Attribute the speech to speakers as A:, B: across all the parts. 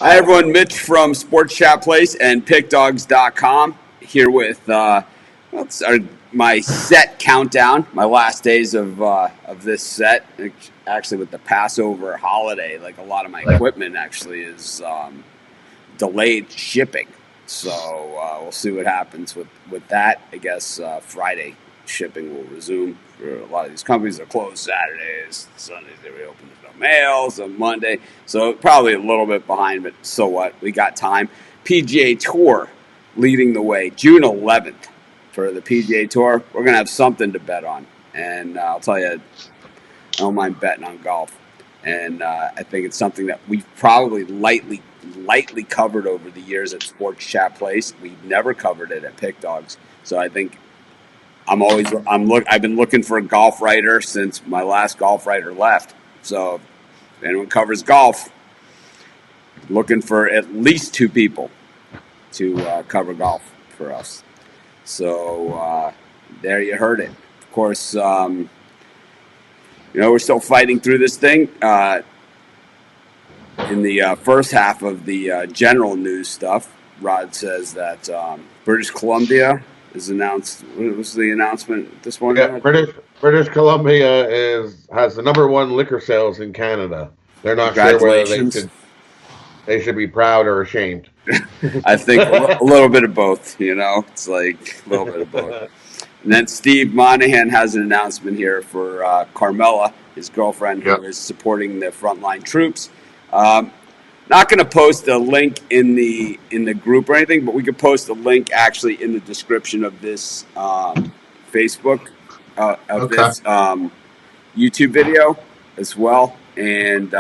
A: Hi, everyone. Mitch from Sports Chat Place and PickDogs.com here with my set countdown, my last days of this set. Actually, with the Passover holiday, like a lot of my equipment actually is delayed shipping. So we'll see what happens with that. I guess Friday shipping will resume for a lot of these companies. They're closed Saturdays, Sundays they reopen. There's no mail, so Monday. So probably a little bit behind, but so what? We got time. PGA Tour leading the way, June 11th for the PGA Tour. We're going to have something to bet on. And I'll tell you, I don't mind betting on golf. And I think it's something that we've probably lightly covered over the years at Sports Chat Place. We've never covered it at Pick Dogs. So I think I've been looking for a golf writer since my last golf writer left. So if anyone covers golf, looking for at least two people to cover golf for us. So there you heard it. Of course, we're still fighting through this thing. In the first half of the general news stuff, Rod says that British Columbia is announced. What was the announcement this morning?
B: Yeah, British Columbia has the #1 liquor sales in Canada. They're not sure whether they should be proud or ashamed.
A: I think a little bit of both. It's like a little bit of both. And then Steve Monahan has an announcement here for Carmela, his girlfriend, who is supporting the frontline troops. Not going to post a link in the group or anything, but we could post a link actually in the description of this Facebook this YouTube video as well, and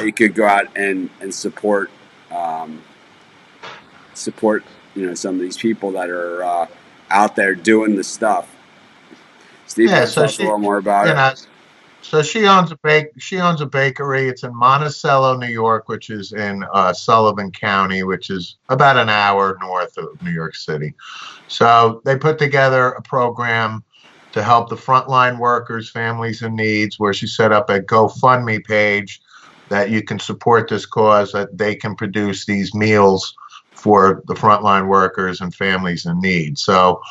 A: you could go out and support some of these people that are out there doing the stuff. Steve, tell us a little more about it.
C: So she owns a bakery. It's in Monticello, New York, which is in Sullivan County, which is about an hour north of New York City. So they put together a program to help the frontline workers, families in needs, where she set up a GoFundMe page that you can support this cause, that they can produce these meals for the frontline workers and families in need. So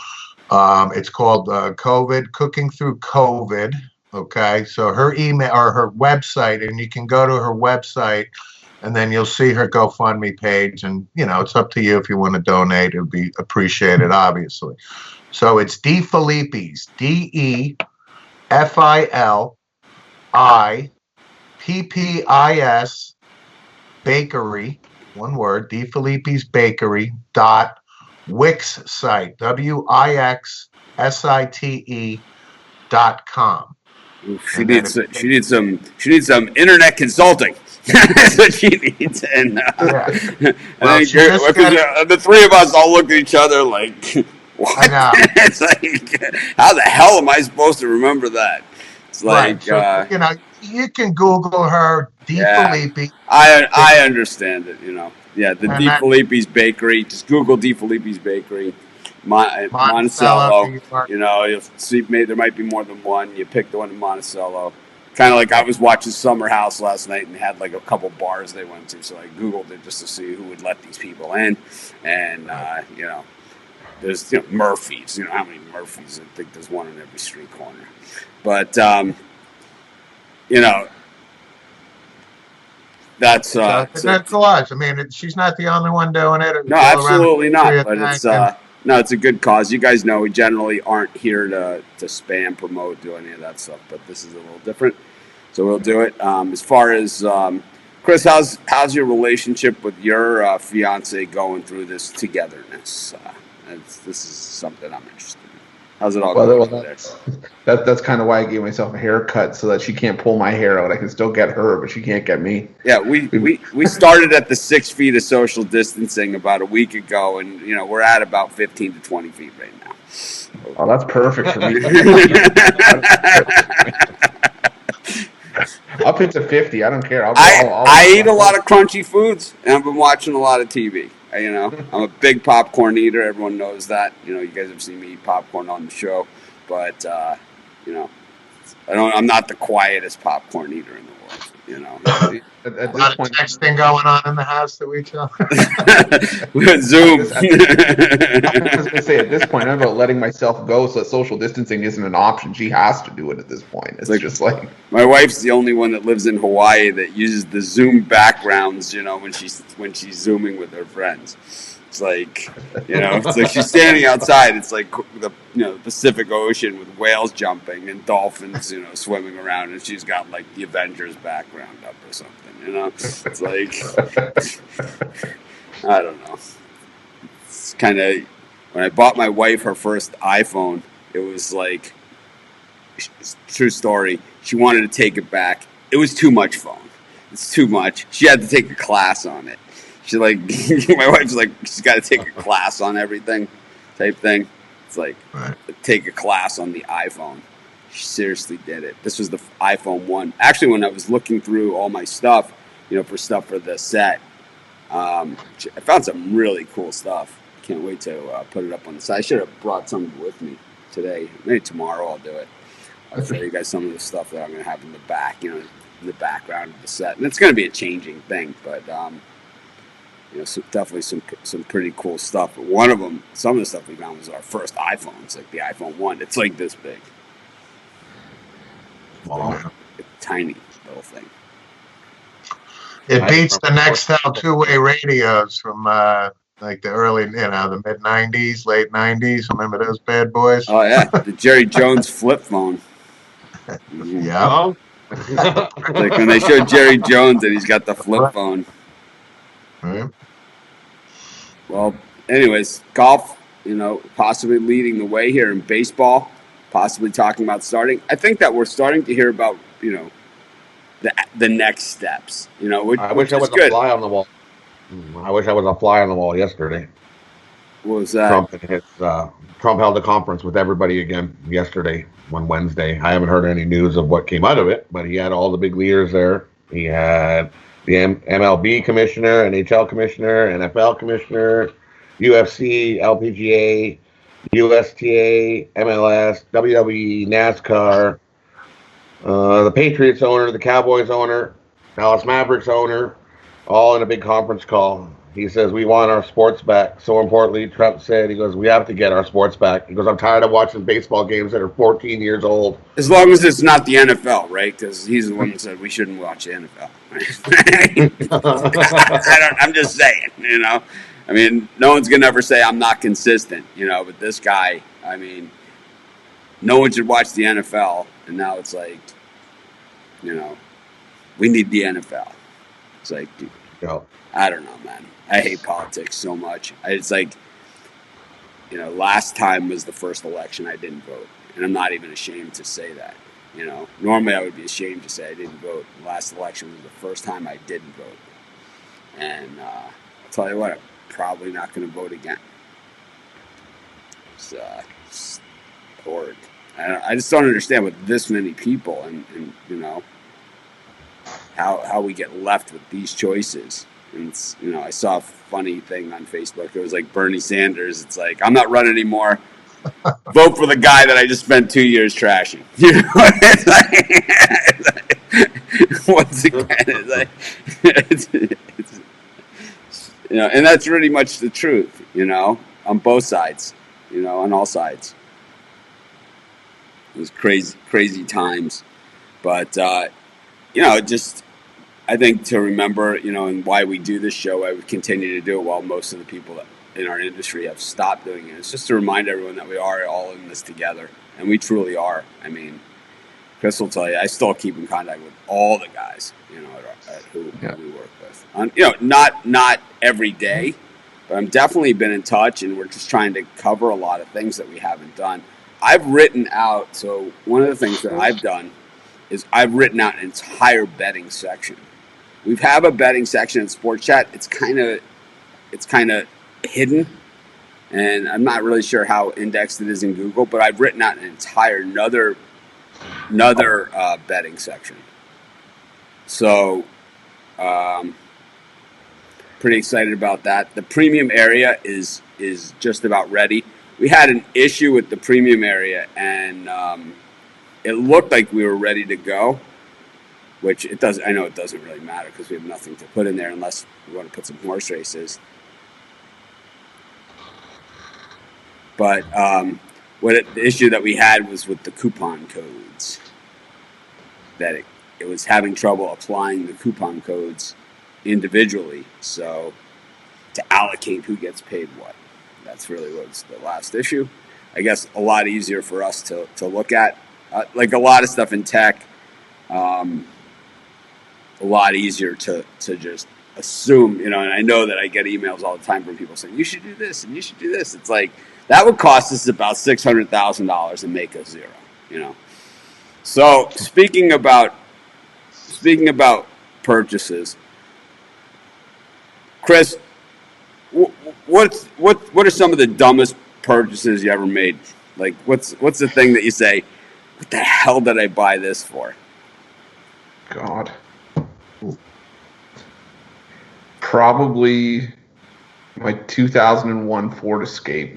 C: it's called COVID Cooking Through COVID. Okay, so her email or her website, and you can go to her website, and then you'll see her GoFundMe page, and it's up to you if you want to donate. It would be appreciated, obviously. So it's DeFilippi's, DeFilippi's bakery, one word, DeFilippi's bakery .wix site, WIXSITE.com.
A: She needs some internet consulting. That's what she needs. And the three of us all looked at each other like, "What?"
C: I know.
A: It's like, how the hell am I supposed to remember that? It's like,
C: right. So, you can Google her, DeFilippi.
A: I understand it. Yeah, the DeFilippi's bakery. Just Google DeFilippi's bakery. Monticello, you'll see there might be more than one. You pick the one in Monticello. Kind of like I was watching Summer House last night and had like a couple bars they went to, so I Googled it just to see who would let these people in. And, there's Murphy's. How many Murphy's? I think there's one in every street corner. But, that's
C: large. I mean, she's not the only one doing it.
A: No, absolutely not. But it's it's a good cause. You guys know we generally aren't here to spam, promote, do any of that stuff. But this is a little different, so we'll do it. As far as Chris, how's your relationship with your fiance going through this togetherness? This is something I'm interested in. How's it all going there?
D: That's kind of why I gave myself a haircut, so that she can't pull my hair out. I can still get her, but she can't get me.
A: Yeah, we started at the 6 feet of social distancing about a week ago, and we're at about 15 to 20 feet right now.
D: Oh, that's perfect for me. Up into 50. I don't care.
A: I eat a lot of crunchy foods, and I've been watching a lot of TV. I'm a big popcorn eater. Everyone knows that. You guys have seen me eat popcorn on the show, but I'm not the quietest popcorn eater in the world. You know,
D: At
C: A
D: this
C: lot of
D: point,
C: texting going on in the house to each other.
A: Zoom.
D: I was gonna say at this point, I'm about letting myself go so that social distancing isn't an option. She has to do it at this point. It's
A: like-
D: just like
A: My wife's the only one that lives in Hawaii that uses the Zoom backgrounds, you know, when she's zooming with her friends. It's like, you know, it's like she's standing outside. It's like the Pacific Ocean with whales jumping and dolphins, you know, swimming around, and she's got like the Avengers background up or something. You know, it's like I don't know. It's kind of when I bought my wife her first iPhone, it was like true story. She wanted to take it back. It was too much phone. It's too much. She had to take a class on it. She like my wife's like she's got to take a class on everything, type thing. It's like take a class on the iPhone. She seriously did it. This was the iPhone 1. Actually, when I was looking through all my stuff, you know, for the set, I found some really cool stuff. Can't wait to put it up on the site. I should have brought some with me today. Maybe tomorrow I'll do it. I'll show you guys some of the stuff that I'm going to have in the back, you know, in the background of the set. And it's going to be a changing thing, but you know, definitely some pretty cool stuff. But one of them, some of the stuff we found was our first iPhones, like the iPhone 1. It's like this big.
C: Wow.
A: It's a tiny little thing.
C: It beats the Nextel two-way radios from like the early, the mid '90s, late '90s. Remember those bad boys?
A: Oh yeah, the Jerry Jones flip phone.
C: Yeah.
A: Like when they showed Jerry Jones and he's got the flip phone.
C: Right.
A: Well, anyways, golf, you know, possibly leading the way here in baseball, possibly talking about starting. I think that we're starting to hear about, you know, the next steps. You know,
B: I wish I was a fly on the wall. I wish I was a fly on the wall yesterday.
A: What was that?
B: Trump held a conference with everybody again yesterday on Wednesday. I haven't heard any news of what came out of it, but he had all the big leaders there. He had the MLB commissioner, NHL commissioner, NFL commissioner, UFC, LPGA, USTA, MLS, WWE, NASCAR, the Patriots owner, the Cowboys owner, Dallas Mavericks owner, all in a big conference call. He says, we want our sports back. So importantly, Trump said, he goes, we have to get our sports back. He goes, I'm tired of watching baseball games that are 14 years old.
A: As long as it's not the NFL, right? Because he's the one that said we shouldn't watch the NFL. I'm just saying, you know. I mean, no one's going to ever say I'm not consistent, you know. But this guy, I mean, no one should watch the NFL. And now it's like, you know, we need the NFL. It's like, I don't know, man. I hate politics so much. It's like, you know, last time was the first election I didn't vote. And I'm not even ashamed to say that. You know, normally I would be ashamed to say I didn't vote. The last election was the first time I didn't vote. And I'll tell you what, I'm probably not going to vote again. It's horrid. I just don't understand with this many people and you know, how we get left with these choices. And it's, you know, I saw a funny thing on Facebook. It was like Bernie Sanders. It's like, I'm not running anymore. Vote for the guy that I just spent 2 years trashing. You know, it's like once again, it's you know, and that's really much the truth. You know, on both sides. You know, on all sides. It was crazy times, but you know, just. I think to remember, you know, and why we do this show, I would continue to do it while most of the people in our industry have stopped doing it. It's just to remind everyone that we are all in this together, and we truly are. I mean, Chris will tell you, I still keep in contact with all the guys, you know, who we work with. You know, not every day, but I'm definitely been in touch, and we're just trying to cover a lot of things that we haven't done. I've written out, so one of the things that I've done is I've written out an entire betting section. We have a betting section in Sports Chat. It's kind of hidden, and I'm not really sure how indexed it is in Google. But I've written out an entire another betting section. So, pretty excited about that. The premium area is just about ready. We had an issue with the premium area, and it looked like we were ready to go. which it does. I know it doesn't really matter because we have nothing to put in there unless we want to put some horse races. But the issue that we had was with the coupon codes, that it was having trouble applying the coupon codes individually. So to allocate who gets paid what. That's really what's the last issue. I guess a lot easier for us to look at. Like a lot of stuff in tech, a lot easier to just assume, and I know that I get emails all the time from people saying, you should do this and you should do this. It's like, that would cost us about $600,000 and make us zero, So speaking about purchases, Chris, what are some of the dumbest purchases you ever made? Like, what's the thing that you say, what the hell did I buy this for?
D: God. Probably my 2001 Ford Escape.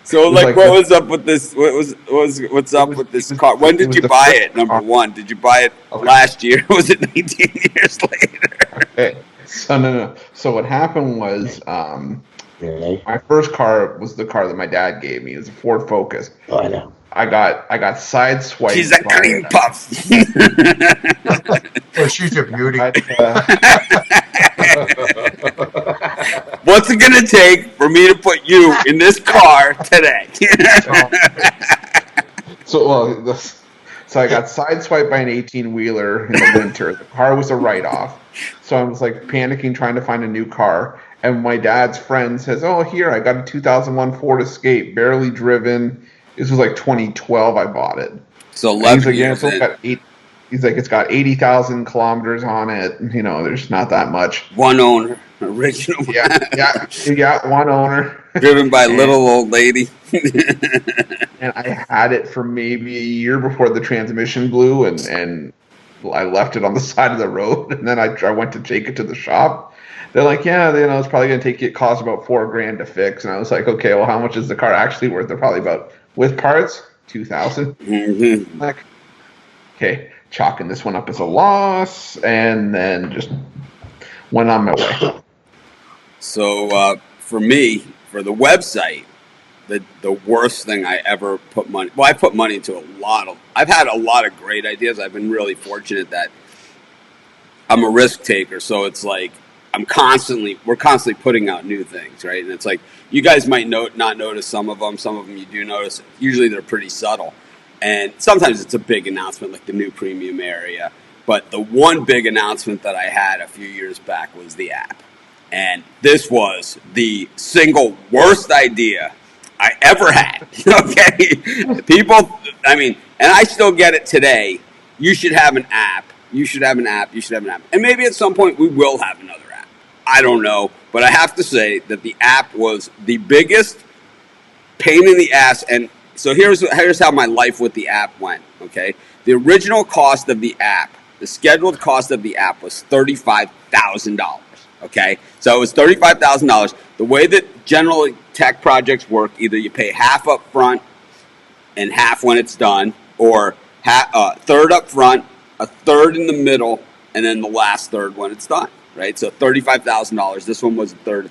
A: So, what was up with this? What's up with this car? When did you buy it? Number one, did you buy it last year? Was it 19 years later?
D: Okay. So no. So what happened was, my first car was the car that my dad gave me. It was a Ford Focus.
B: Oh, I know.
D: I got sideswiped.
A: She's a cream puff.
C: Well, she's a beauty.
A: What's it gonna take for me to put you in this car today?
D: So I got sideswiped by an 18-wheeler in the winter. The car was a write-off. So I was like panicking trying to find a new car. And my dad's friend says, "Oh, here, I got a 2001 Ford Escape, barely driven." This was like 2012 I bought it.
A: So 11 years
D: He's like, it's got 80,000 kilometers on it. There's not that much.
A: One owner, original.
D: Yeah, one owner.
A: Driven by a little old lady.
D: And I had it for maybe a year before the transmission blew, and I left it on the side of the road. And then I went to take it to the shop. They're like, yeah, it's probably going to cost about $4,000 to fix. And I was like, okay, well, how much is the car actually worth? They're probably about, with parts, $2,000.
A: Mm-hmm.
D: Like, okay, chalking this one up as a loss, and then just went on my way.
A: So for me, for the website, the worst thing I ever put money. Well, I put money into I've had a lot of great ideas. I've been really fortunate that I'm a risk taker. So it's like we're constantly putting out new things, right? And it's like, you guys might not notice some of them you do notice. Usually they're pretty subtle. And sometimes it's a big announcement like the new premium area. But the one big announcement that I had a few years back was the app. And this was the single worst idea I ever had. Okay? People, and I still get it today. You should have an app. You should have an app. And maybe at some point we will have another app. I don't know. But I have to say that the app was the biggest pain in the ass. And so here's how my life with the app went, okay? The original cost of the app, the scheduled cost of the app was $35,000, okay? So it was $35,000. The way that generally tech projects work, either you pay half up front and half when it's done, or third up front, a third in the middle, and then the last third when it's done, right? So $35,000. This one was a third,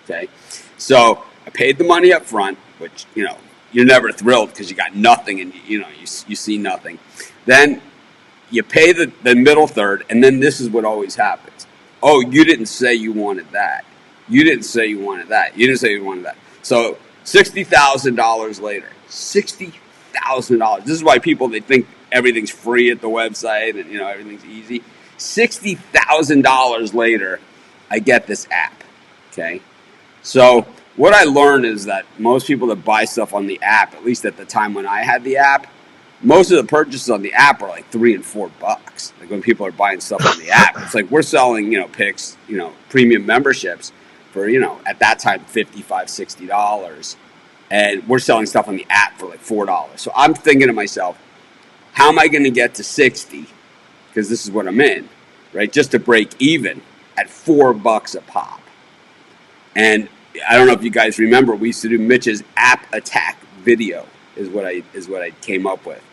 A: okay? So I paid the money up front, which, you're never thrilled because you got nothing and, you see nothing. Then you pay the middle third, and then this is what always happens. Oh, you didn't say you wanted that. You didn't say you wanted that. You didn't say you wanted that. So $60,000 later. $60,000. This is why they think everything's free at the website and, everything's easy. $60,000 later, I get this app, okay? So what I learned is that most people that buy stuff on the app, at least at the time when I had the app, most of the purchases on the app are like $3 and $4. Like when people are buying stuff on the app, it's like we're selling, picks, premium memberships for, at that time, $55, $60. And we're selling stuff on the app for like $4. So I'm thinking to myself, how am I going to get to 60? Because this is what I'm in, right? Just to break even at $4 a pop. And I don't know if you guys remember, we used to do Mitch's app attack video is what I came up with.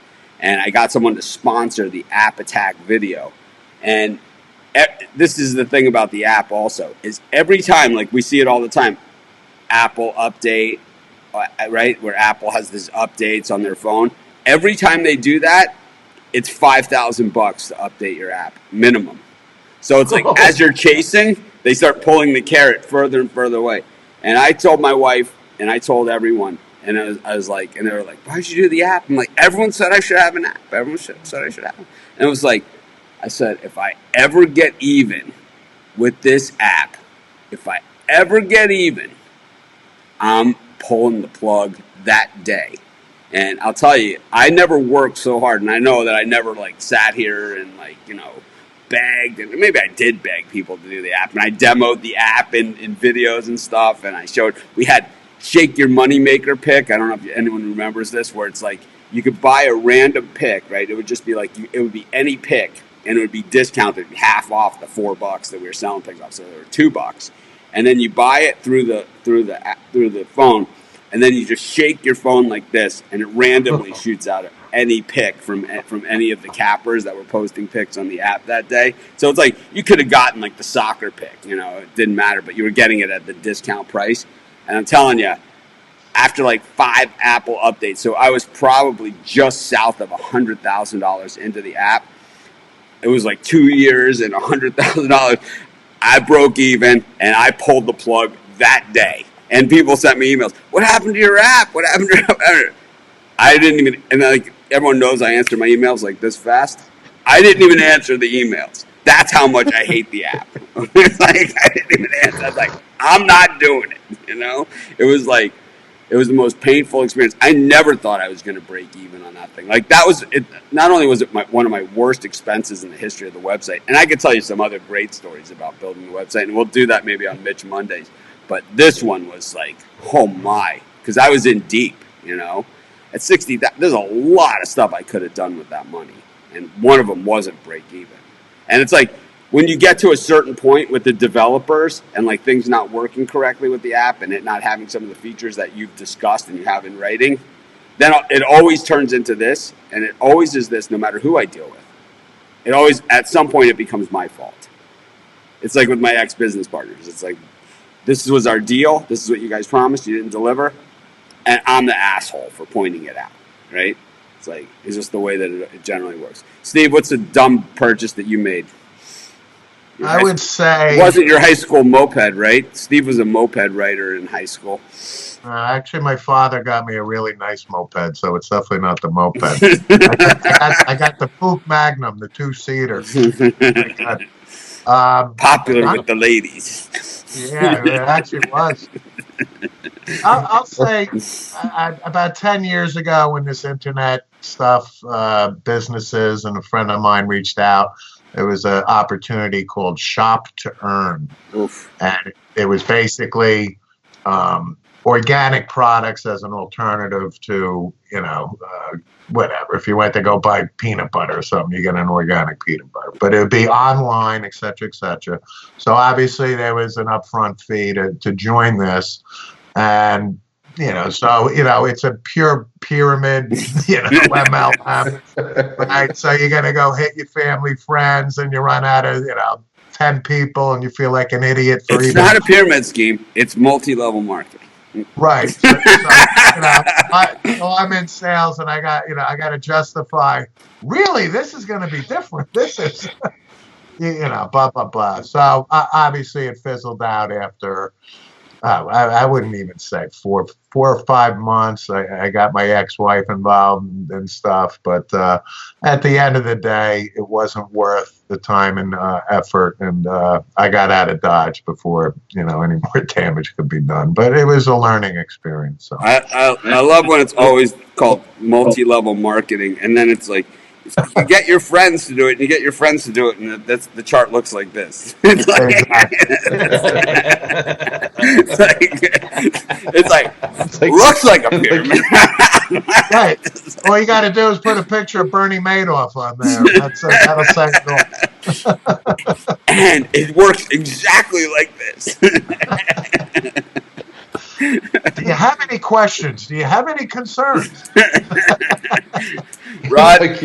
A: and I got someone to sponsor the App Attack video. And this is the thing about the app also, is every time, like we see it all the time, Apple update, right, where Apple has these updates on their phone. Every time they do that, it's $5,000 to update your app, minimum. So it's like, as you're chasing, they start pulling the carrot further and further away. And I told my wife, and I told everyone, and I was like, and they were like, why'd you do the app? I'm like, everyone said I should have an app. Everyone said I should have one. And it was like, I said, if I ever get even with this app, if I ever get even, I'm pulling the plug that day. And I'll tell you, I never worked so hard, and I know that I never like sat here and like, you know, begged, and maybe I did beg people to do the app, and I demoed the app in videos and stuff, and I showed, we had Shake Your Moneymaker pick. I don't know if anyone remembers this, where it's like you could buy a random pick, right? It would just be like, it would be any pick, and it would be discounted half off the $4 that we were selling picks off, so they were $2. And then you buy it through the phone, and then you just shake your phone like this, and it randomly shoots out any pick from any of the cappers that were posting picks on the app that day. So it's like you could have gotten like the soccer pick, you know, it didn't matter, but you were getting it at the discount price. And I'm telling you, after like 5 Apple updates, so I was probably just south of $100,000 into the app. It was like 2 years and $100,000. I broke even, and I pulled the plug that day. And people sent me emails. What happened to your app? What happened to your app? I didn't even, and like everyone knows I answer my emails like this fast. I didn't even answer the emails. That's how much I hate the app. It's like, I didn't even answer. I was like, I'm not doing it, you know? It was like, it was the most painful experience. I never thought I was going to break even on that thing. Like, that was it. Not only was it one of my worst expenses in the history of the website, and I could tell you some other great stories about building the website, and we'll do that maybe on Mitch Mondays. But this one was like, oh my, because I was in deep, you know? At 60, there's a lot of stuff I could have done with that money, and one of them wasn't break even. And it's like, when you get to a certain point with the developers and like things not working correctly with the app and it not having some of the features that you've discussed and you have in writing, then it always turns into this, and it always is this no matter who I deal with. It always, at some point, it becomes my fault. It's like with my ex-business partners. It's like, this was our deal. This is what you guys promised. You didn't deliver. And I'm the asshole for pointing it out, right? It's like, it's just the way that it generally works. Steve, what's a dumb purchase that you made?
C: I would say...
A: It wasn't your high school moped, right? Steve was a moped rider in high school.
C: Actually, my father got me a really nice moped, so it's definitely not the moped. I got the Pook Magnum, the 2-seater.
A: Popular with the ladies.
C: Yeah, it actually was. I'll say about 10 years ago when this internet stuff, businesses and a friend of mine reached out, there was an opportunity called Shop to Earn.
A: Oof.
C: And it was basically organic products as an alternative to, you know, whatever. If you went to go buy peanut butter or something, you get an organic peanut butter. But it would be online, et cetera, et cetera. So obviously there was an upfront fee to join this. And, you know, so, you know, it's a pure pyramid, you know, MLM. Right? So you're going to go hit your family, friends, and you run out of, you know, 10 people and you feel like an idiot for
A: It's not a pyramid scheme. It's multi-level marketing.
C: Right. So, you know, I'm in sales and I got to justify, really, this is going to be different. This is, you know, blah, blah, blah. So obviously it fizzled out after, I wouldn't even say 4 or 5 months. I got my ex-wife involved and stuff. But at the end of the day, it wasn't worth the time and effort. And I got out of Dodge before, you know, any more damage could be done. But it was a learning experience. So
A: I love when it's always called multi-level marketing. And then it's like, you get your friends to do it, and you get your friends to do it, and that's the chart looks like this. It's like looks like a pyramid.
C: Right. All you got to do is put a picture of Bernie Madoff on there. That'll say it all.
A: And it works exactly like this.
C: Do you have any questions? Do you have any concerns?
A: Rod,
D: Like,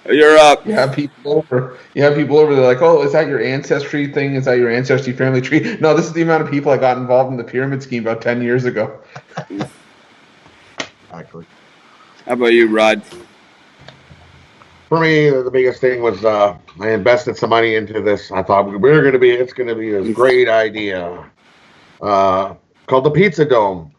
A: you're up.
D: you have people over. You have people over. They're like, "Oh, is that your ancestry thing? Is that your ancestry family tree?" No, this is the amount of people I got involved in the pyramid scheme about 10 years ago.
C: Exactly.
A: How about you, Rod?
B: For me, the biggest thing was I invested some money into this. I thought it's going to be a great idea called the Pizza Dome,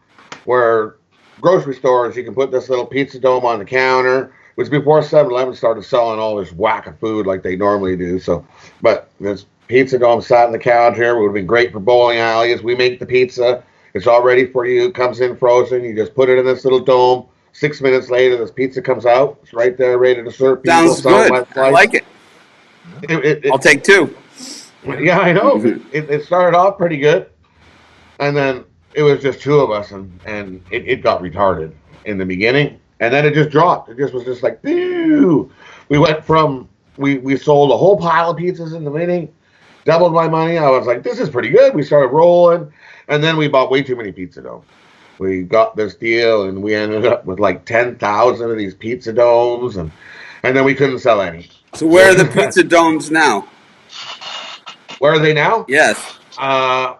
B: where grocery stores, you can put this little pizza dome on the counter, which before 7-Eleven started selling all this whack of food like they normally do. So, but this pizza dome sat on the counter. It would have been great for bowling alleys. We make the pizza. It's all ready for you. It comes in frozen. You just put it in this little dome. 6 minutes later, this pizza comes out. It's right there, ready to serve people.
A: Sounds good. I like it. I'll take two.
B: Yeah, I know. It started off pretty good, and then it was just two of us, and it got retarded in the beginning, and then it just dropped. It just was just like, ew. We went from we sold a whole pile of pizzas in the beginning, doubled my money. I was like, this is pretty good. We started rolling, and then we bought way too many pizza domes. We got this deal, and we ended up with like 10,000 of these pizza domes, and then we couldn't sell any.
A: So where are the pizza domes now?
B: Where are they now?
A: Yes.
B: I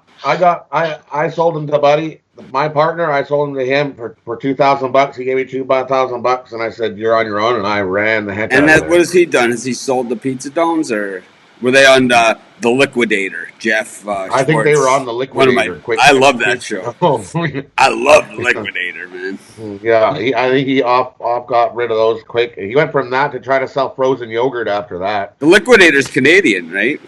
B: sold them to Buddy, my partner. I sold them to him for $2,000. He gave me $2,000, and I said, "You're on your own," and I ran the heck out of it.
A: What has he done? Has he sold the pizza domes, or were they on the Liquidator? Jeff.
B: I think they were on the Liquidator.
A: I love that show. I love the Liquidator, man.
B: Yeah, I think he got rid of those quick. He went from that to try to sell frozen yogurt after that.
A: The Liquidator's Canadian, right?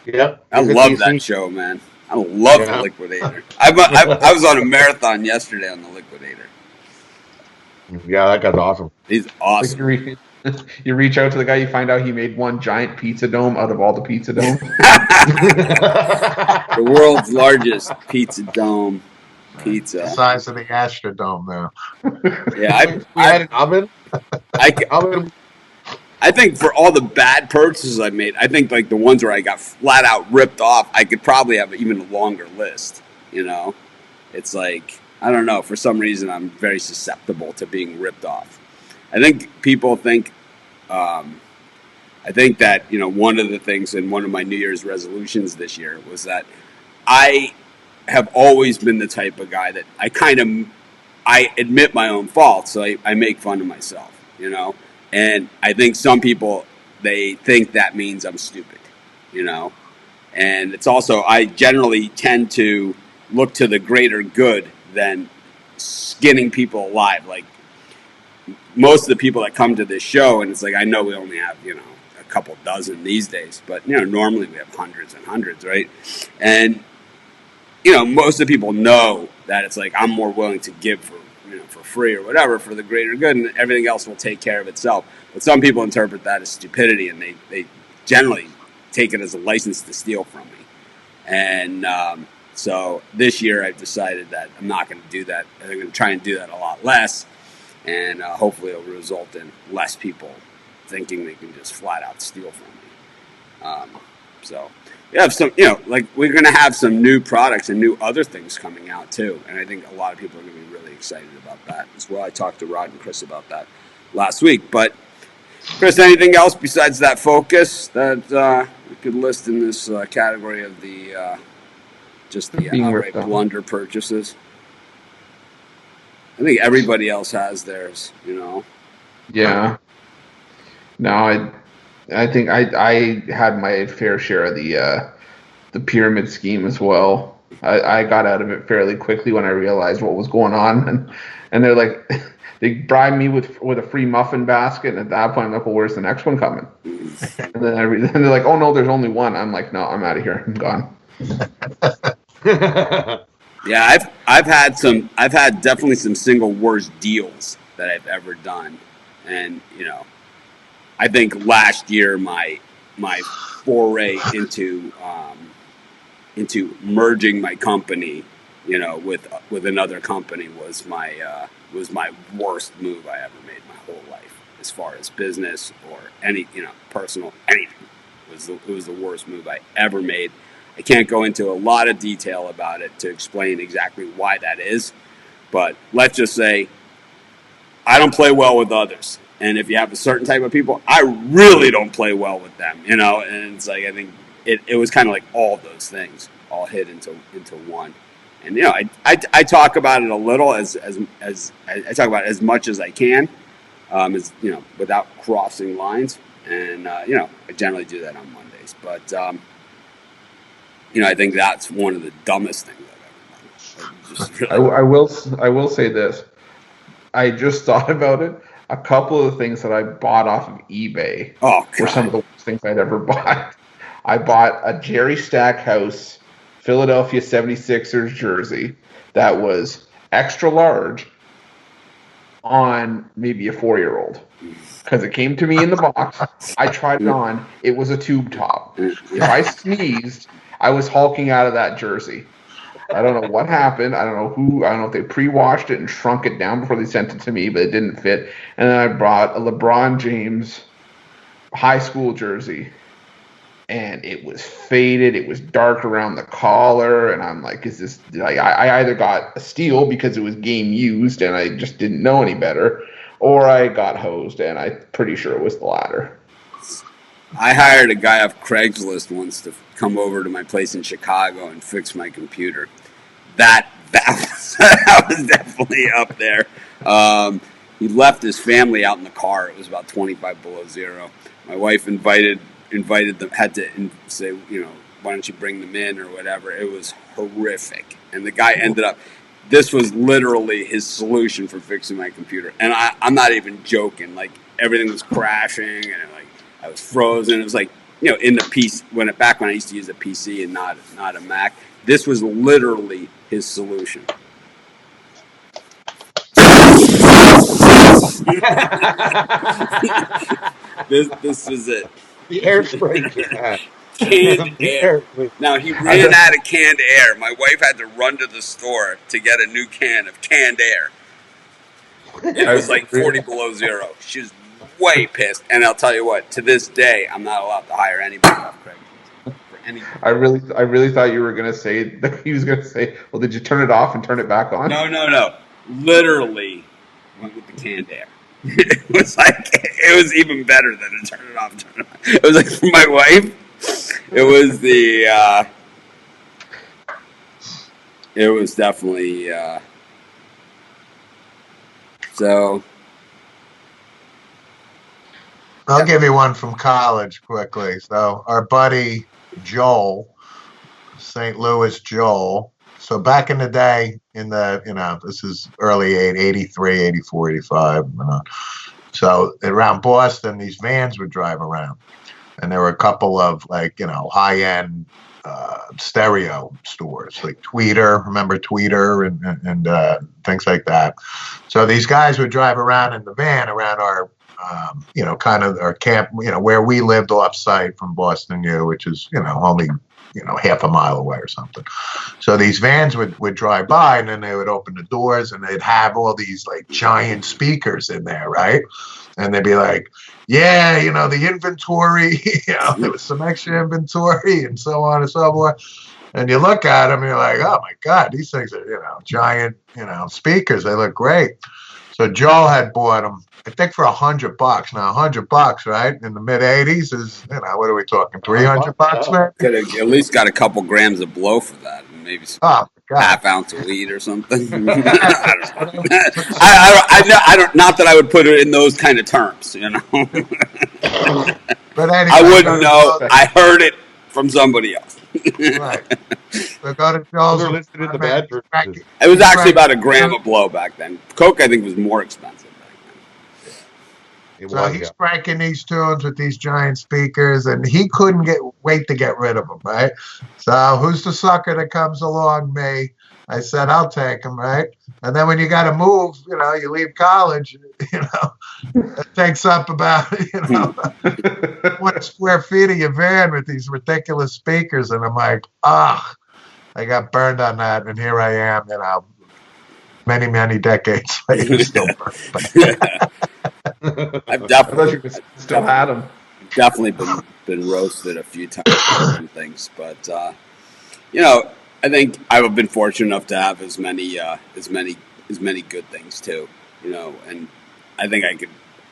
B: Yep.
A: I love that show, man. I love the Liquidator. I was on a marathon yesterday on the Liquidator.
B: Yeah, that guy's awesome.
A: He's awesome.
D: You reach out to the guy, you find out he made one giant pizza dome out of all the pizza domes.
A: The world's largest pizza dome pizza.
C: The size of the Astrodome now.
A: Yeah,
B: I had an oven.
A: I think for all the bad purchases I made, I think like the ones where I got flat out ripped off, I could probably have even a longer list. You know, it's like, I don't know. For some reason, I'm very susceptible to being ripped off. I think people think, I think that, you know, one of the things in one of my New Year's resolutions this year was that I have always been the type of guy that I admit my own faults, so I make fun of myself, you know? And I think some people, they think that means I'm stupid, you know? And it's also, I generally tend to look to the greater good than skinning people alive. Like, most of the people that come to this show, and it's like, I know we only have, you know, a couple dozen these days, but, you know, normally we have hundreds and hundreds, right? And, you know, most of the people know that it's like, I'm more willing to give for, you know, for free or whatever for the greater good, and everything else will take care of itself. But some people interpret that as stupidity, and they generally take it as a license to steal from me. And so this year I've decided that I'm not going to do that. I'm going to try and do that a lot less, and hopefully it'll result in less people thinking they can just flat out steal from me. So we have some, you know, like we're going to have some new products and new other things coming out too. And I think a lot of people are going to be really excited about that as well. I talked to Rod and Chris about that last week. But Chris, anything else besides that focus that we could list in this category of the just the outright blunder purchases? I think everybody else has theirs, you know.
D: Yeah. No, I think I had my fair share of the pyramid scheme as well. I got out of it fairly quickly when I realized what was going on, and they're like, they bribed me with a free muffin basket, and at that point I'm like, well, where's the next one coming? And then they're like, oh no, there's only one. I'm like, no, I'm out of here. I'm gone.
A: Yeah, I've had definitely some single worst deals that I've ever done, and you know, I think last year my foray into merging my company, you know, with another company was my worst move I ever made my whole life, as far as business or any, you know, personal, anything. It was the worst move I ever made. I can't go into a lot of detail about it to explain exactly why that is, but let's just say I don't play well with others. And if you have a certain type of people, I really don't play well with them, you know. And it's like I think it was kind of like all those things all hit into one. And you know, I talk about it a little as I talk about it as much as I can, as you know, without crossing lines. And you know, I generally do that on Mondays. But you know, I think that's one of the dumbest things I've ever done. Just really
D: I will say this. I just thought about it. A couple of the things that I bought off of eBay were some of the worst things I'd ever bought. I bought a Jerry Stackhouse Philadelphia 76ers jersey that was extra large on maybe a 4-year-old. Because it came to me in the box. I tried it on. It was a tube top. If I sneezed, I was hulking out of that jersey. I don't know what happened. I don't know if they pre-washed it and shrunk it down before they sent it to me, but it didn't fit. And then I brought a LeBron James high school jersey, and it was faded. It was dark around the collar, and I'm like, is this like I either got a steal because it was game used and I just didn't know any better, or I got hosed, and I'm pretty sure it was the latter.
A: I hired a guy off Craigslist once to come over to my place in Chicago and fix my computer. That was definitely up there. He left his family out in the car. It was about 25 below zero. My wife invited them, had to say, you know, why don't you bring them in or whatever. It was horrific. And the guy ended up, this was literally his solution for fixing my computer. And I'm not even joking. Like, everything was crashing and like I was frozen. It was like, you know, in the PC, back when I used to use a PC and not a Mac, this was literally his solution. This was it.
B: The airspray.
A: Canned air. Now, he ran out of canned air. My wife had to run to the store to get a new can of canned air. It was like 40 below zero. She was way pissed. And I'll tell you what, to this day, I'm not allowed to hire anybody off Craigslist for anything.
D: I really thought you were gonna say that he was gonna say, well, did you turn it off and turn it back on?
A: No. Literally went with the canned air. It was like, it was even better than to turn it off and turn it on. It was like, for my wife, it was it was definitely, so.
C: I'll give you one from college quickly. So our buddy Joel, St. Louis Joel. So back in the day, this is early 83, 84, 85. So around Boston, these vans would drive around. And there were a couple of high-end stereo stores like Tweeter, remember Tweeter and things like that. So these guys would drive around in the van around our kind of our camp, where we lived off site from Boston U, which is, only, half a mile away or something. So these vans would drive by, and then they would open the doors and they'd have all these like giant speakers in there, right? And they'd be like, yeah, the inventory, there was some extra inventory and so on and so forth. And you look at them and you're like, oh my God, these things are, giant, speakers. They look great. So Joel had bought them, I think, for $100. Now, $100, right, in the mid '80s is, what are we talking? $300, man.
A: Could have at least got a couple grams of blow for that, maybe some half ounce of weed or something. I don't. Not that I would put it in those kind of terms,
C: But anyway,
A: I wouldn't know. I heard it from somebody else.
C: Right. So go to Joel's.
B: They're listed in the bad churches.
A: It was actually about a gram of blow back then. Coke, I think, was more expensive back then.
C: So he's cranking these tunes with these giant speakers, and he couldn't wait to get rid of them, right? So who's the sucker that comes along? Me. I said, I'll take him, right? And then when you got to move, you leave college, it takes up about, 1 square feet of your van with these ridiculous speakers. And I'm like, I got burned on that. And here I am, many, many decades later, still burned.
A: I've definitely
D: still had them.
A: Definitely been roasted a few times on things, but I think I've been fortunate enough to have as many good things too, and I think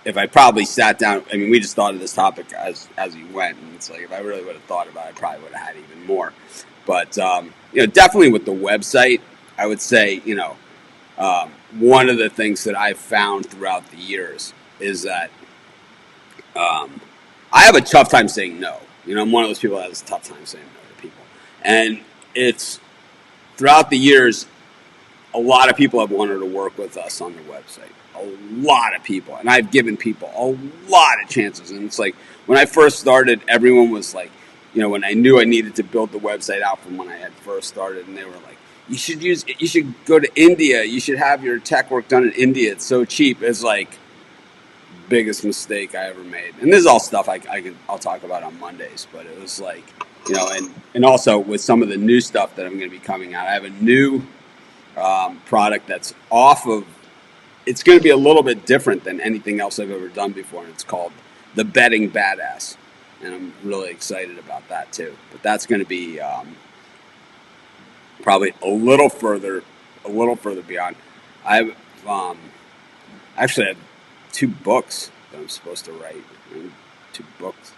A: if I probably sat down, I mean, we just thought of this topic as we went, and it's like if I really would have thought about it, I probably would have had even more. But definitely with the website, I would say one of the things that I've found throughout the years is that I have a tough time saying no. I'm one of those people that has a tough time saying no to people, and it's throughout the years, a lot of people have wanted to work with us on the website. A lot of people. And I've given people a lot of chances. And it's like when I first started, everyone was like, when I knew I needed to build the website out from when I had first started, and they were like, you should go to India. You should have your tech work done in India. It's so cheap. It's like biggest mistake I ever made. And this is all stuff I'll talk about on Mondays, but it was like, and also with some of the new stuff that I'm going to be coming out, I have a new product that's it's going to be a little bit different than anything else I've ever done before, and it's called The Betting Badass, and I'm really excited about that too. But that's going to be probably a little further beyond. I've actually had 2 books that I'm supposed to write. 2 books.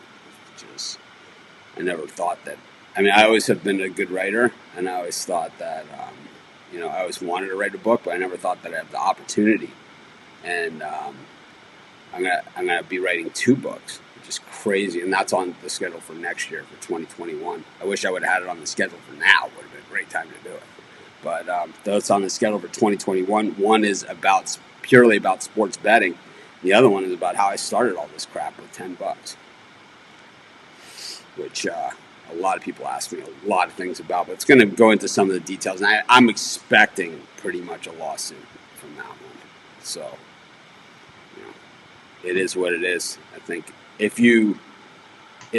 A: I never thought that. I mean, I always have been a good writer, and I always thought that. I always wanted to write a book, but I never thought that I'd have the opportunity. And I'm gonna be writing 2 books, which is crazy, and that's on the schedule for next year, for 2021. I wish I would have had it on the schedule for now. It would have been a great time to do it. But it's on the schedule for 2021. One is purely about sports betting. The other one is about how I started all this crap with $10, which. A lot of people ask me a lot of things about, but it's going to go into some of the details. And I'm expecting pretty much a lawsuit from that one. So, it is what it is. I think if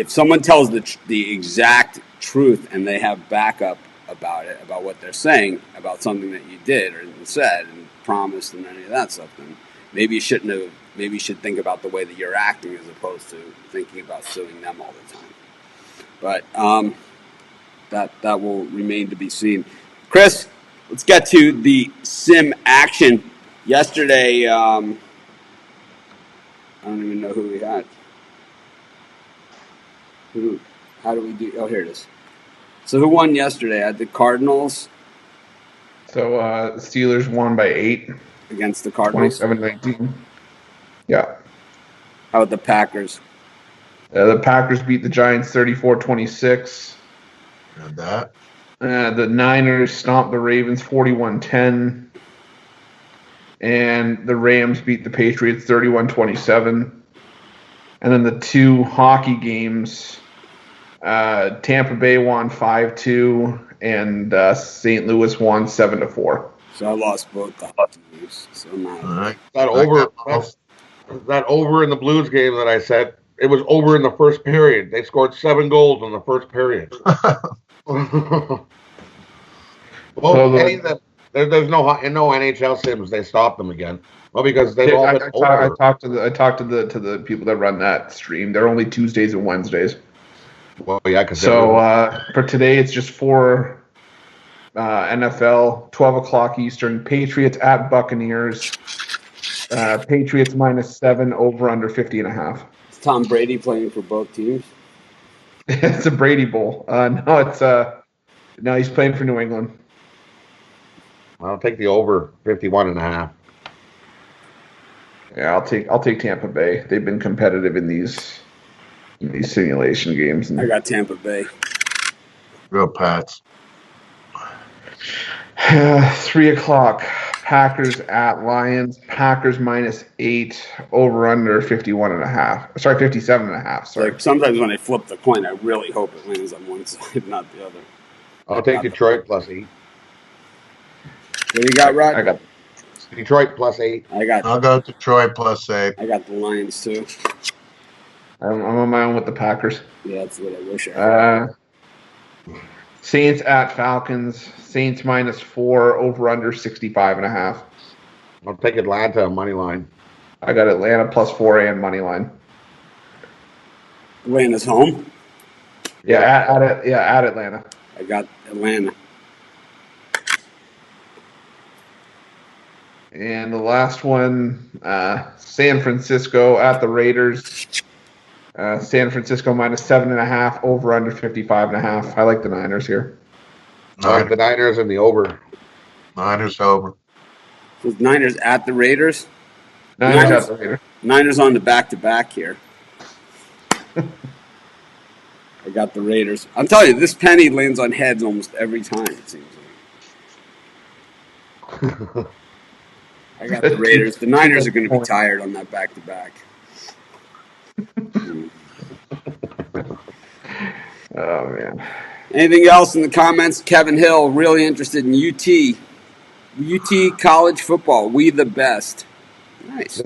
A: someone tells the exact truth and they have backup about it, about what they're saying, about something that you did or said and promised and any of that stuff, then maybe you shouldn't have. Maybe you should think about the way that you're acting as opposed to thinking about suing them all the time. But that will remain to be seen. Chris, let's get to the sim action. Yesterday, I don't even know who we had. How do we do? Oh, here it is. So who won yesterday? I had the Cardinals.
D: So Steelers won by 8
A: against the Cardinals.
D: 27-19. Yeah.
A: How about the Packers?
D: The Packers beat the Giants 34-26.
C: And that.
D: The Niners stomped the Ravens 41-10. And the Rams beat the Patriots 31-27. And then the 2 hockey games, Tampa Bay won 5-2, and St. Louis won 7-4.
A: So I lost both the hockey games. So I'm not.
C: All right.
B: That over in the Blues game that I said, it was over in the first period. They scored 7 goals in the first period. There's no NHL sims. They stopped them again. Well, because they've all been over.
D: I talked to the people that run that stream. They're only Tuesdays and Wednesdays.
B: Well, yeah.
D: For today, it's just 4 NFL, 12 o'clock Eastern. Patriots at Buccaneers. Patriots -7, over under 50.5.
A: Is Tom Brady playing for both teams?
D: It's a Brady Bowl. No, he's playing for New England.
B: I'll take the over 51.5.
D: Yeah, I'll take Tampa Bay. They've been competitive in these simulation games.
A: I got Tampa Bay.
C: Go Pats.
D: 3 o'clock. Packers at Lions. Packers -8, over under 51.5. Sorry, 57.5. Sorry.
A: Like sometimes when I flip the coin, I really hope it lands on one side, not the other.
B: I'll take Detroit +8.
A: What do you got, Rod?
D: I got
B: Detroit +8.
C: I'll go Detroit +8.
A: I got the Lions too.
D: I'm on my own with the Packers.
A: Yeah, that's what I wish I had.
D: Saints at Falcons. Saints -4, over under 65.5.
B: I'll take Atlanta money line.
D: I got Atlanta +4 and money line.
A: Atlanta's home.
D: Yeah, at Atlanta.
A: I got Atlanta.
D: And the last one, San Francisco at the Raiders. San Francisco minus 7.5, over under 55.5. I like the Niners here.
B: I like the Niners and the over.
C: Niners over.
A: So Niners at the Raiders.
D: Niners at the Raiders.
A: Niners on the back-to-back here. I got the Raiders. I'm telling you, this penny lands on heads almost every time, it seems like. I got the Raiders. The Niners are going to be tired on that back-to-back.
D: Oh, man.
A: Anything else in the comments? Kevin Hill, really interested in UT. UT college football. We the best. Nice.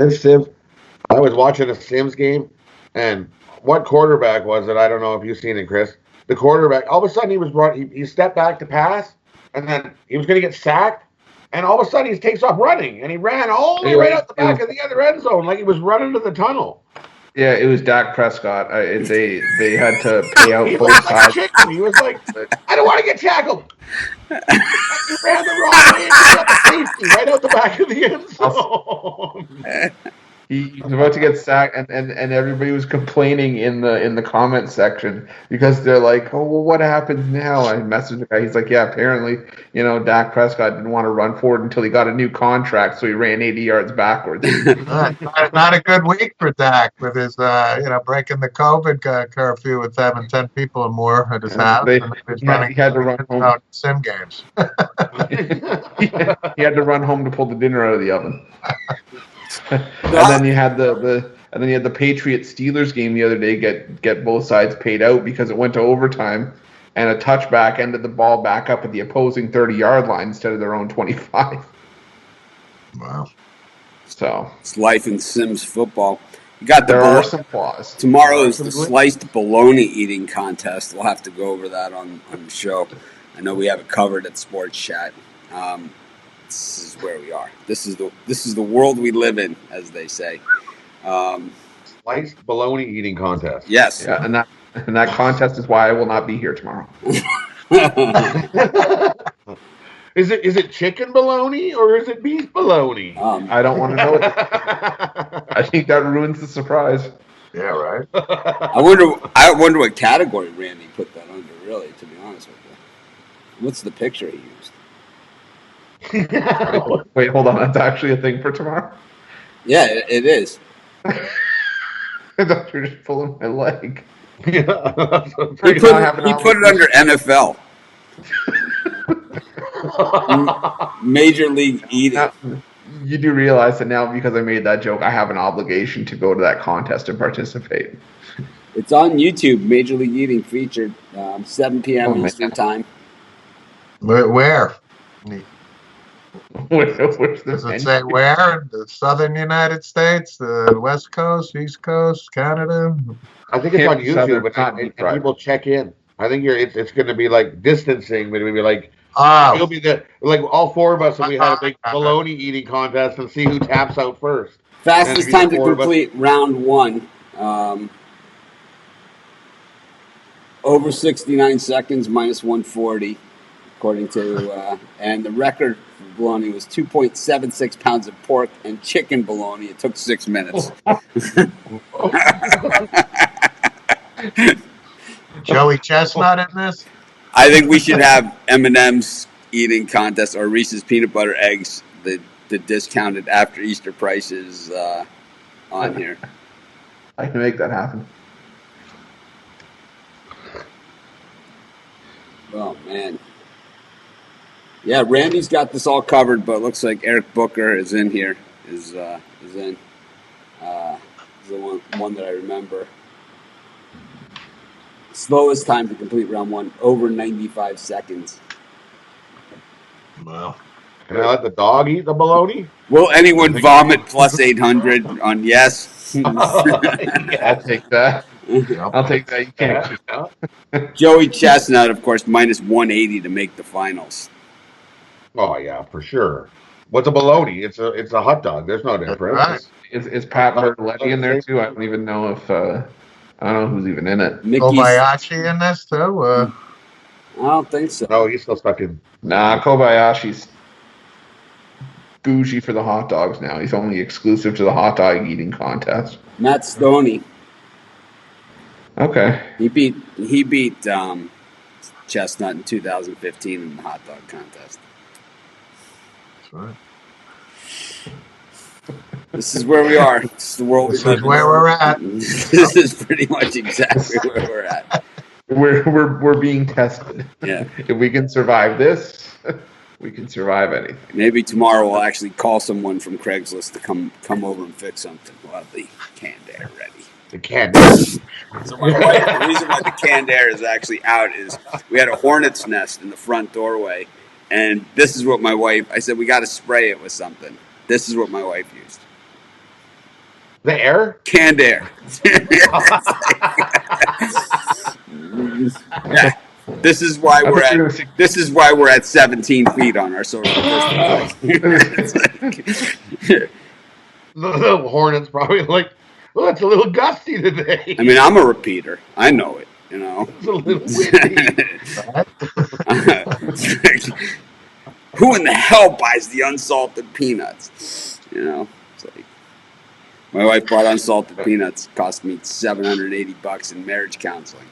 B: I was watching a Sims game, and what quarterback was it? I don't know if you've seen it, Chris. The quarterback, all of a sudden he was he stepped back to pass, and then he was going to get sacked, and all of a sudden he takes off running, and he ran all the way right out the back of the other end zone like he was running to the tunnel.
D: Yeah, it was Dak Prescott. They had to pay out
B: He
D: both
B: looked like a
D: sides.
B: chicken. He was like, I don't want to get tackled. You ran the wrong way and you got the safety right out the back of the end zone.
D: He was about to get sacked, and everybody was complaining in the comment section because they're like, "Oh, well, what happens now?" I messaged the guy. He's like, "Yeah, apparently, Dak Prescott didn't want to run forward until he got a new contract, so he ran 80 yards backwards."
C: Not a good week for Dak with his, breaking the COVID curfew with having 10 people or more at his house.
D: He
C: had
D: to run home.
C: Sim games.
D: He had to run home to pull the dinner out of the oven. And then you had the Patriots Steelers game the other day get both sides paid out because it went to overtime, and a touchback ended the ball back up at the opposing 30-yard line instead of their own 25.
C: Wow.
D: So
A: it's life in Sims football. You got
D: there are some flaws.
A: Tomorrow is the sliced bologna eating contest. We'll have to go over that on the show. I know we have it covered at Sports Chat. This is where we are. This is the world we live in, as they say.
B: Sliced bologna eating contest.
A: Yes.
D: Yeah, and that contest is why I will not be here tomorrow.
B: Is it chicken bologna or is it beef bologna?
D: I don't want to know it. I think that ruins the surprise.
C: Yeah, right.
A: I wonder what category Randy put that under. Really, to be honest with you, what's the picture he used?
D: Wait, hold on. That's actually a thing for tomorrow?
A: Yeah, it is.
D: I thought you were just pulling my leg.
A: He put it under NFL. Major League Eating.
D: Now, you do realize that now, because I made that joke, I have an obligation to go to that contest and participate.
A: It's on YouTube. Major League Eating featured 7 p.m. Eastern time.
C: Where?
D: Does
C: it say where? The southern United States, the West Coast, East Coast, Canada?
B: I think it's on YouTube, but and people check in. I think it's going to be like distancing, but it'll be like it'll be all four of us, and we have a big bologna eating contest and see who taps out first.
A: Fastest time to complete round one. Over 69 seconds, minus 140, according to, and the record for bologna was 2.76 pounds of pork and chicken bologna. It took 6 minutes.
C: Joey Chestnut in this?
A: I think we should have M&M's eating contest or Reese's peanut butter eggs, the discounted after Easter prices on here.
D: I can make that happen.
A: Oh, man. Yeah, Randy's got this all covered, but it looks like Eric Booker is in here. Is in. Is the one that I remember. Slowest time to complete round one, over 95 seconds.
C: Wow.
B: Can I let the dog eat the bologna?
A: Will anyone vomit plus 800 on yes?
D: I'll take that. I'll take that. You can't.
A: Joey Chestnut, of course, minus 180 to make the finals.
B: Oh yeah, for sure. What's a bologna? It's a hot dog. There's no difference.
C: Right.
D: Is Pat Bertoletti in there too? I don't even know if I don't know who's even in it.
C: Kobayashi in this too?
A: I don't think so.
B: No, he's still stuck in.
D: Nah, Kobayashi's. bougie for the hot dogs now. He's only exclusive to the hot dog eating contest.
A: Matt Stoney.
D: Okay.
A: He beat Chestnut in 2015 in the hot dog contest.
C: That's right.
A: This is where we are. This is the world
C: This
A: we
C: is
A: live
C: where we're at.
A: in. This is pretty much exactly where we're at.
D: We're being tested.
A: Yeah.
D: If we can survive this, we can survive anything.
A: Maybe tomorrow we'll actually call someone from Craigslist to come over and fix something. We'll have the canned air ready.
B: The can.
A: So my wife, the reason why the canned air is actually out is we had a hornet's nest in the front doorway, and this is what my wife. I said we got to spray it with something. This is what my wife used.
B: The air?
A: Canned air. Yeah. This is why we're at. This is why we're at 17 feet on our social distance.
B: The Hornets probably like, oh, it's a little gusty today.
A: I mean, I'm a repeater. I know it. You know.
B: It's a little windy.
A: Who in the hell buys the unsalted peanuts? You know, it's like my wife bought unsalted peanuts. Cost me $780 in marriage counseling.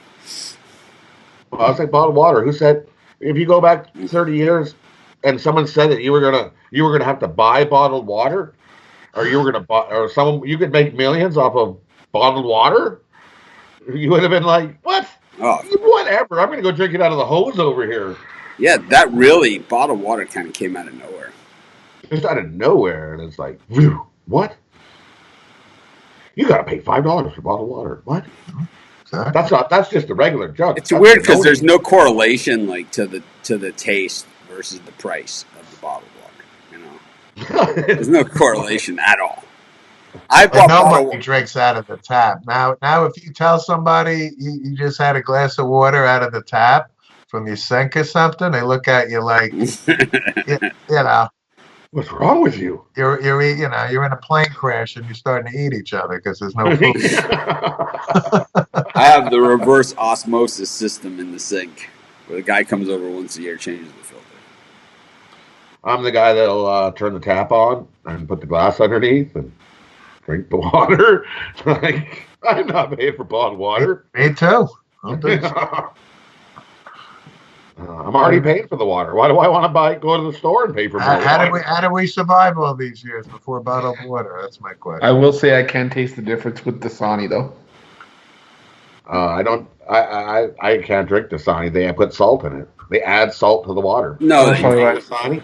B: Well, I was like bottled water. Who said if you go back 30 years and someone said that you were gonna have to buy bottled water, or you were gonna buy, or someone you could make millions off of bottled water, you would have been like, what?
A: Oh,
B: Whatever. I'm gonna go drink it out of the hose over here.
A: yeah, that really bottled water kind of came out of nowhere.
B: Just out of nowhere, and it's like, phew, what? You gotta pay $5 for bottled water. What?
C: Exactly.
B: That's just a regular jug.
A: It's weird because there's no correlation like to the taste versus the price of the bottled water. You know, there's no correlation at all. I
C: But
A: bought
C: nobody
A: bottled.
C: drinks out of the tap. Now, if you tell somebody you just had a glass of water out of the tap from your sink or something, they look at you like, you know,
B: What's wrong with you?
C: you're in a plane crash and you're starting to eat each other because there's no food.
A: I have the reverse osmosis system in the sink, where the guy comes over once a year, changes the filter.
B: I'm the guy that'll turn the tap on and put the glass underneath and drink the water. Like, I'm not paying for bottled water.
C: Me too. I'll do so.
B: I'm already paying for the water. Why do I want to go to the store and pay for more water?
C: How did we survive all these years before bottled water? That's my question.
D: I will say I can taste the difference with Dasani though.
B: I don't. I can't drink Dasani. They put salt in it. They add salt to the water.
A: No,
D: That's probably why-
B: Dasani.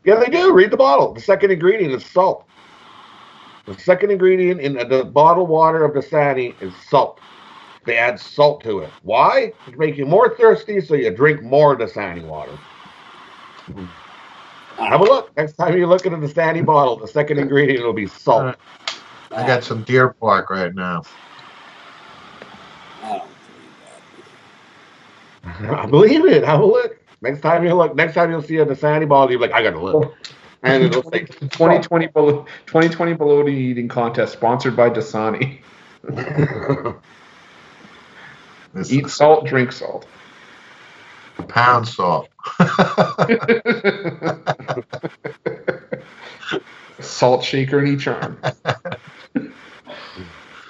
B: Yeah, they do. Read the bottle. The second ingredient is salt. The second ingredient in the bottled water of Dasani is salt. They add salt to it. Why? To make you more thirsty, so you drink more Dasani water. Have a look. Next time you look at a Dasani bottle, the second ingredient will be salt.
C: I got some Deer Park right now.
A: I don't believe
B: I believe it. Have a look. Next time you'll see a Dasani bottle, you'll be like, I gotta look. And it'll say
D: 2020 below the eating contest sponsored by Dasani.
C: This
D: Eat
C: is
D: salt, drink salt.
C: pound salt.
D: Salt shaker in each arm.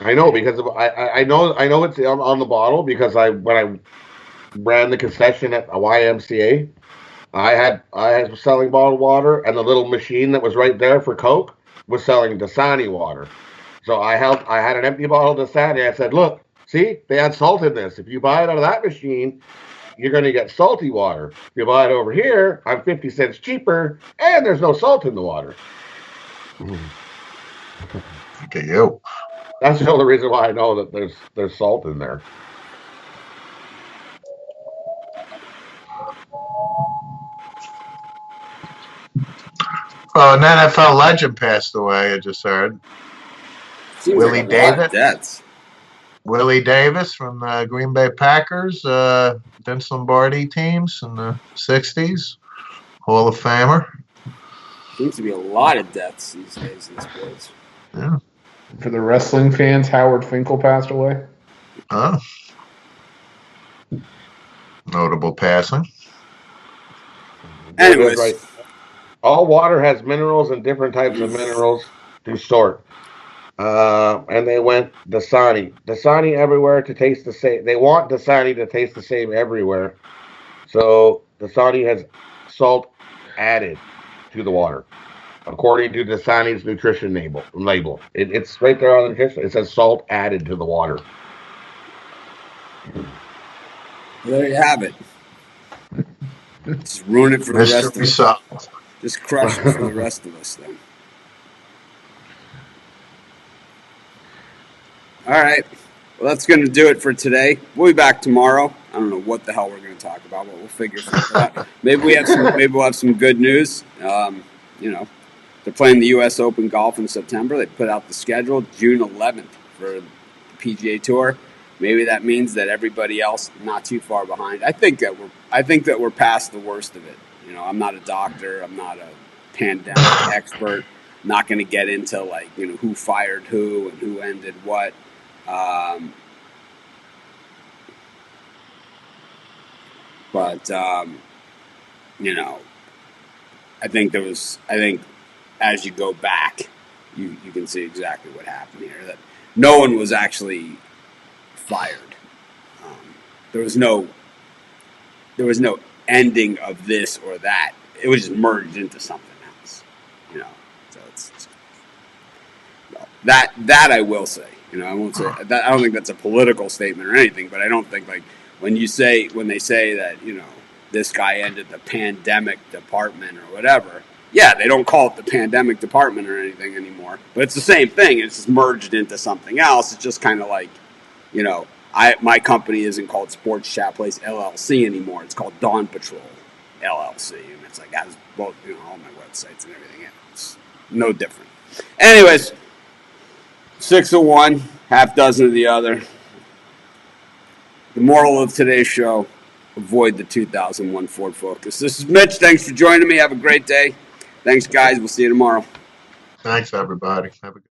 B: I know because I know it's on the bottle because when I ran the concession at a YMCA, I was selling bottled water, and the little machine that was right there for Coke was selling Dasani water. So I had an empty bottle of Dasani. I said, look, see, they add salt in this. If you buy it out of that machine, you're going to get salty water. If you buy it over here, I'm 50 cents cheaper, and there's no salt in the water.
C: Look at you.
B: That's the only reason why I know that there's salt in there.
C: Oh, an NFL legend passed away. I just heard.
A: Seems
C: Willie
A: like a lot of
C: Davis?
A: debts.
C: Willie Davis from the Green Bay Packers, Vince Lombardi teams in the 60s. Hall of Famer.
A: Seems to be a lot of deaths these days in sports.
C: Yeah.
D: For the wrestling fans, Howard Finkel passed away.
C: Oh. Notable passing.
A: Anyways,
B: Right. all water has minerals and different types of minerals to sort. And they went Dasani. Dasani everywhere to taste the same. They want Dasani to taste the same everywhere. So Dasani has salt added to the water, according to Dasani's nutrition label. It's right there on the nutrition. It says salt added to the water.
A: There you have it. Just ruin it for the rest of
C: Mystery
A: us.
C: solved.
A: Just crush it for the rest of us then. All right. Well, that's going to do it for today. We'll be back tomorrow. I don't know what the hell we're going to talk about, but we'll figure something out. Maybe we'll have some good news. You know, they're playing the U.S. Open golf in September. They put out the schedule June 11th for the PGA Tour. Maybe that means that everybody else not too far behind. I think that we're past the worst of it. You know, I'm not a doctor. I'm not a pandemic expert. I'm not going to get into who fired who and who ended what. But I think as you go back, you can see exactly what happened here. That no one was actually fired. There was no ending of this or that. It was just merged into something else. So it's that I will say. I won't say that. I don't think that's a political statement or anything. But I don't think when they say that this guy ended the pandemic department or whatever. Yeah, they don't call it the pandemic department or anything anymore. But it's the same thing. It's just merged into something else. It's just kind of like, my company isn't called Sports Chat Place LLC anymore. It's called Dawn Patrol LLC, and it's like has both all my websites and everything else. No different. Anyways, 6 of one, half dozen of the other. The moral of today's show: avoid the 2001 Ford Focus. This is Mitch. Thanks for joining me. Have a great day. Thanks, guys. We'll see you tomorrow.
C: Thanks, everybody. Have a good